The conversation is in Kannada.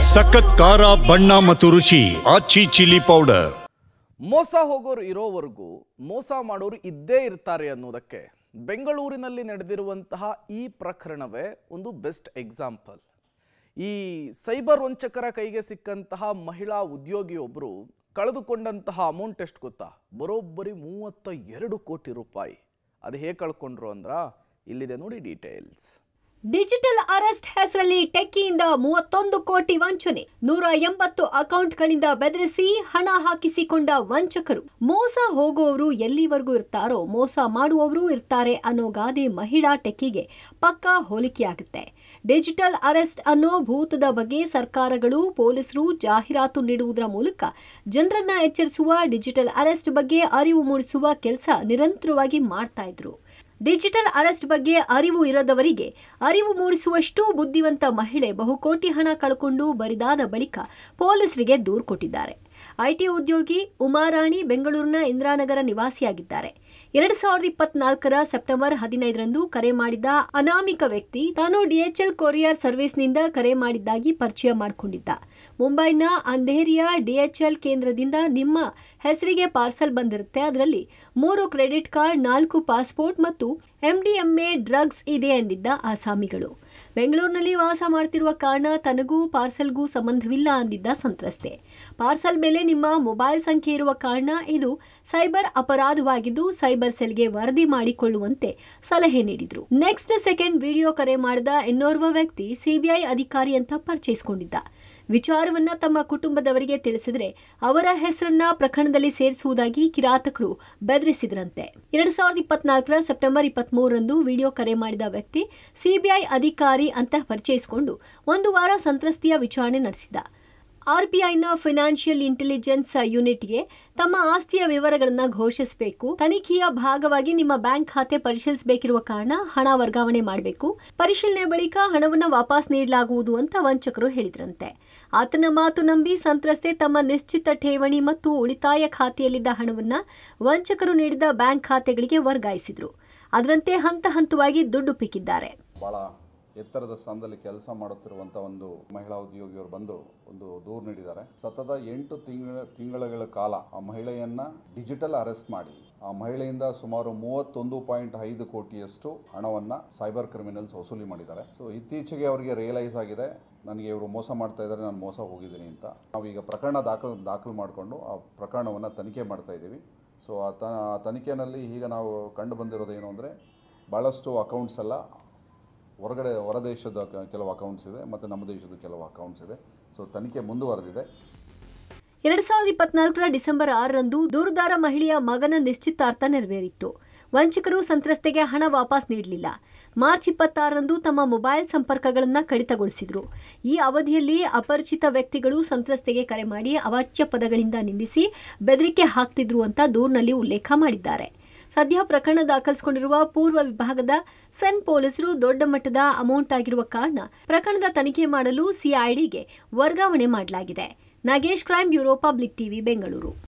ಸಖತ್ ಖಾರ ಬಣ್ಣ ಮತ್ತು ರುಚಿ ಆಚಿ ಚಿಲ್ಲಿ ಪೌಡರ್. ಮೋಸ ಹೋಗೋರು ಇರೋವರೆಗೂ ಮೋಸ ಮಾಡೋರು ಇದ್ದೇ ಇರ್ತಾರೆ ಅನ್ನೋದಕ್ಕೆ ಬೆಂಗಳೂರಿನಲ್ಲಿ ನಡೆದಿರುವಂತಹ ಈ ಪ್ರಕರಣವೇ ಒಂದು ಬೆಸ್ಟ್ ಎಕ್ಸಾಂಪಲ್. ಈ ಸೈಬರ್ ವಂಚಕರ ಕೈಗೆ ಸಿಕ್ಕಂತಹ ಮಹಿಳಾ ಉದ್ಯೋಗಿಯೊಬ್ಬರು ಕಳೆದುಕೊಂಡಂತಹ ಅಮೌಂಟ್ ಎಷ್ಟು ಗೊತ್ತಾ? ಬರೋಬ್ಬರಿ 32 ಕೋಟಿ ರೂಪಾಯಿ. ಅದು ಹೇಗೆ ಕಳ್ಕೊಂಡ್ರು ಅಂದ್ರ ಇಲ್ಲಿದೆ ನೋಡಿ ಡೀಟೇಲ್ಸ್. ಡಿಜಿಟಲ್ ಅರೆಸ್ಟ್ ಹೆಸರಲ್ಲಿ ಟೆಕ್ಕಿಯಿಂದ 31 ಕೋಟಿ ವಂಚನೆ, 180 ಅಕೌಂಟ್ಗಳಿಂದ ಬೆದರಿಸಿ ಹಣ ಹಾಕಿಸಿಕೊಂಡ ವಂಚಕರು. ಮೋಸ ಹೋಗುವವರು ಎಲ್ಲಿವರೆಗೂ ಇರ್ತಾರೋ ಮೋಸ ಮಾಡುವವರು ಇರ್ತಾರೆ ಅನ್ನೋ ಗಾದೆ ಮಹಿಳಾ ಟೆಕ್ಕಿಗೆ ಪಕ್ಕಾ ಹೋಲಿಕೆಯಾಗುತ್ತೆ. ಡಿಜಿಟಲ್ ಅರೆಸ್ಟ್ ಅನ್ನೋ ಭೂತದ ಬಗ್ಗೆ ಸರ್ಕಾರಗಳು, ಪೊಲೀಸರು ಜಾಹೀರಾತು ನೀಡುವುದರ ಮೂಲಕ ಜನರನ್ನ ಎಚ್ಚರಿಸುವ, ಡಿಜಿಟಲ್ ಅರೆಸ್ಟ್ ಬಗ್ಗೆ ಅರಿವು ಮೂಡಿಸುವ ಕೆಲಸ ನಿರಂತರವಾಗಿ ಮಾಡ್ತಾ ಇದ್ರು. ಡಿಜಿಟಲ್ ಅರೆಸ್ಟ್ ಬಗ್ಗೆ ಅರಿವು ಇರದವರಿಗೆ ಅರಿವು ಮೂಡಿಸುವಷ್ಟು ಬುದ್ಧಿವಂತ ಮಹಿಳೆ ಬಹುಕೋಟಿ ಹಣ ಕಳ್ಕೊಂಡು ಬರಿದಾದ ಬಳಿಕ ಪೊಲೀಸರಿಗೆ ದೂರು ಕೊಟ್ಟಿದ್ದಾರೆ. ಐಟಿ ಉದ್ಯೋಗಿ ಉಮಾರಾಣಿ ಬೆಂಗಳೂರಿನ ಇಂದಿರಾನಗರ ನಿವಾಸಿಯಾಗಿದ್ದಾರೆ. 2024ರ ಸೆಪ್ಟೆಂಬರ್ 15ರಂದು ಕರೆ ಮಾಡಿದ್ದ ಅನಾಮಿಕ ವ್ಯಕ್ತಿ ತಾನು DHL ಕೊರಿಯರ್ ಸರ್ವಿಸ್ನಿಂದ ಕರೆ ಮಾಡಿದ್ದಾಗಿ ಪರಿಚಯ ಮಾಡಿಕೊಂಡಿದ್ದ. ಮುಂಬೈನ ಅಂಧೇರಿಯ DHL ಕೇಂದ್ರದಿಂದ ನಿಮ್ಮ ಹೆಸರಿಗೆ ಪಾರ್ಸಲ್ ಬಂದಿರುತ್ತೆ. ಅದರಲ್ಲಿ 3 ಕ್ರೆಡಿಟ್ ಕಾರ್ಡ್, 4 ಪಾಸ್ಪೋರ್ಟ್ ಮತ್ತು MDMA ಡ್ರಗ್ಸ್ ಇದೆ ಎಂದಿದ್ದ ಆಸಾಮಿಗಳು. ಬೆಂಗಳೂರಿನಲ್ಲಿ ವಾಸ ಮಾಡ್ತಿರುವ ಕಾರಣ ತನಗೂ ಪಾರ್ಸಲ್ಗೂ ಸಂಬಂಧವಿಲ್ಲ ಅಂದಿದ್ದ ಸಂತ್ರಸ್ತೆ. ಪಾರ್ಸಲ್ ಮೇಲೆ ನಿಮ್ಮ ಮೊಬೈಲ್ ಸಂಖ್ಯೆ ಇರುವ ಕಾರಣ ಇದು ಸೈಬರ್ ಅಪರಾಧವಾಗಿದ್ದು ಸೈಬರ್ ಸೆಲ್ಗೆ ವರದಿ ಮಾಡಿಕೊಳ್ಳುವಂತೆ ಸಲಹೆ ನೀಡಿದ್ರು. ನೆಕ್ಸ್ಟ್ ಸೆಕೆಂಡ್ ವಿಡಿಯೋ ಕರೆ ಮಾಡಿದ ಇನ್ನೋರ್ವ ವ್ಯಕ್ತಿ CBI ಅಧಿಕಾರಿ ಅಂತ ಪರಿಚಯಿಸಿಕೊಂಡಿದ್ದ. ವಿಚಾರವನ್ನ ತಮ್ಮ ಕುಟುಂಬದವರಿಗೆ ತಿಳಿಸಿದ್ರೆ ಅವರ ಹೆಸರನ್ನ ಪ್ರಕರಣದಲ್ಲಿ ಸೇರಿಸುವುದಾಗಿ ಕಿರಾತಕರು ಬೆದರಿಸಿದ್ರಂತೆ. 2024ರ ಸೆಪ್ಟೆಂಬರ್ 23ರಂದು ವಿಡಿಯೋ ಕರೆ ಮಾಡಿದ ವ್ಯಕ್ತಿ CBI ಅಧಿಕಾರಿ ಅಂತ ಪರಿಚಯಿಸಿಕೊಂಡು 1 ವಾರ ಸಂತ್ರಸ್ತೆಯ ವಿಚಾರಣೆ ನಡೆಸಿದ. RBIನ ಫೈನಾನ್ಷಿಯಲ್ ಇಂಟೆಲಿಜೆನ್ಸ್ ಯೂನಿಟ್ಗೆ ತಮ್ಮ ಆಸ್ತಿಯ ವಿವರಗಳನ್ನು ಘೋಷಿಸಬೇಕು, ತನಿಖೆಯ ಭಾಗವಾಗಿ ನಿಮ್ಮ ಬ್ಯಾಂಕ್ ಖಾತೆ ಪರಿಶೀಲಿಸಬೇಕಿರುವ ಕಾರಣ ಹಣ ವರ್ಗಾವಣೆ ಮಾಡಬೇಕು, ಪರಿಶೀಲನೆ ಬಳಿಕ ಹಣವನ್ನು ವಾಪಸ್ ನೀಡಲಾಗುವುದು ಅಂತ ವಂಚಕರು ಹೇಳಿದ್ರಂತೆ. ಆತನ ಮಾತು ನಂಬಿ ಸಂತ್ರಸ್ತೆ ತಮ್ಮ ನಿಶ್ಚಿತ ಠೇವಣಿ ಮತ್ತು ಉಳಿತಾಯ ಖಾತೆಯಲ್ಲಿದ್ದ ಹಣವನ್ನು ವಂಚಕರು ನೀಡಿದ ಬ್ಯಾಂಕ್ ಖಾತೆಗಳಿಗೆ ವರ್ಗಾಯಿಸಿದ್ರು. ಅದರಂತೆ ಹಂತ ಹಂತವಾಗಿ ದುಡ್ಡು ಪಿಕ್ಕಿದ್ದಾರೆ. ಎತ್ತರದ ಸ್ಥಾನದಲ್ಲಿ ಕೆಲಸ ಮಾಡುತ್ತಿರುವಂಥ ಒಂದು ಮಹಿಳಾ ಉದ್ಯೋಗಿಯವರು ಬಂದು ಒಂದು ದೂರು ನೀಡಿದ್ದಾರೆ. ಸತತ 8 ತಿಂಗಳ ಕಾಲ ಆ ಮಹಿಳೆಯನ್ನ ಡಿಜಿಟಲ್ ಅರೆಸ್ಟ್ ಮಾಡಿ ಆ ಮಹಿಳೆಯಿಂದ ಸುಮಾರು 31.5 ಕೋಟಿಯಷ್ಟು ಹಣವನ್ನ ಸೈಬರ್ ಕ್ರಿಮಿನಲ್ಸ್ ವಸೂಲಿ ಮಾಡಿದ್ದಾರೆ. ಸೊ ಇತ್ತೀಚೆಗೆ ಅವರಿಗೆ ರಿಯಲೈಸ್ ಆಗಿದೆ, ನನಗೆ ಇವರು ಮೋಸ ಮಾಡ್ತಾ ಇದ್ದಾರೆ, ನಾನು ಮೋಸ ಹೋಗಿದ್ದೀನಿ ಅಂತ. ನಾವೀಗ ಪ್ರಕರಣ ದಾಖಲು ಮಾಡಿಕೊಂಡು ಆ ಪ್ರಕರಣವನ್ನು ತನಿಖೆ ಮಾಡ್ತಾ ಇದ್ದೀವಿ. ಸೊ ಆ ತನಿಖೆಯಲ್ಲಿ ಈಗ ನಾವು ಕಂಡು ಬಂದಿರೋದೇನು ಅಂದರೆ ಭಾಳಷ್ಟು ಅಕೌಂಟ್ಸ್ ಎಲ್ಲ ಹೊರ ದೇಶದ ಕೆಲವು ಅಕೌಂಟ್ಸ್ ಇದೆ ಮತ್ತು ನಮ್ಮ ದೇಶದ ಕೆಲವು ಅಕೌಂಟ್ಸ್ ಇದೆ. ಸೊ ತನಿಖೆ ಮುಂದುವರೆದಿದೆ. 2024ರ ಡಿಸೆಂಬರ್ 6ರಂದು ದೂರುದಾರ ಮಹಿಳೆಯ ಮಗನ ನಿಶ್ಚಿತಾರ್ಥ ನೆರವೇರಿತ್ತು. ವಂಚಕರು ಸಂತ್ರಸ್ತೆಗೆ ಹಣ ವಾಪಸ್ ನೀಡಲಿಲ್ಲ. ಮಾರ್ಚ್ 26ರಂದು ತಮ್ಮ ಮೊಬೈಲ್ ಸಂಪರ್ಕಗಳನ್ನು ಕಡಿತಗೊಳಿಸಿದ್ರು. ಈ ಅವಧಿಯಲ್ಲಿ ಅಪರಿಚಿತ ವ್ಯಕ್ತಿಗಳು ಸಂತ್ರಸ್ತೆಗೆ ಕರೆ ಮಾಡಿ ಅವಾಚ್ಯ ಪದಗಳಿಂದ ನಿಂದಿಸಿ ಬೆದರಿಕೆ ಹಾಕ್ತಿದ್ರು ಅಂತ ದೂರಿನಲ್ಲಿ ಉಲ್ಲೇಖ ಮಾಡಿದ್ದಾರೆ. ಸದ್ಯ ಪ್ರಕರಣ ದಾಖಲಿಸಿಕೊಂಡಿರುವ ಪೂರ್ವ ವಿಭಾಗದ ಸೆನ್ ಪೊಲೀಸರು ದೊಡ್ಡ ಮಟ್ಟದ ಅಮೌಂಟ್ ಆಗಿರುವ ಕಾರಣ ಪ್ರಕರಣದ ತನಿಖೆ ಮಾಡಲು CIDಗೆ ವರ್ಗಾವಣೆ ಮಾಡಲಾಗಿದೆ. Nagesh, crime bureau, public TV, Bengaluru.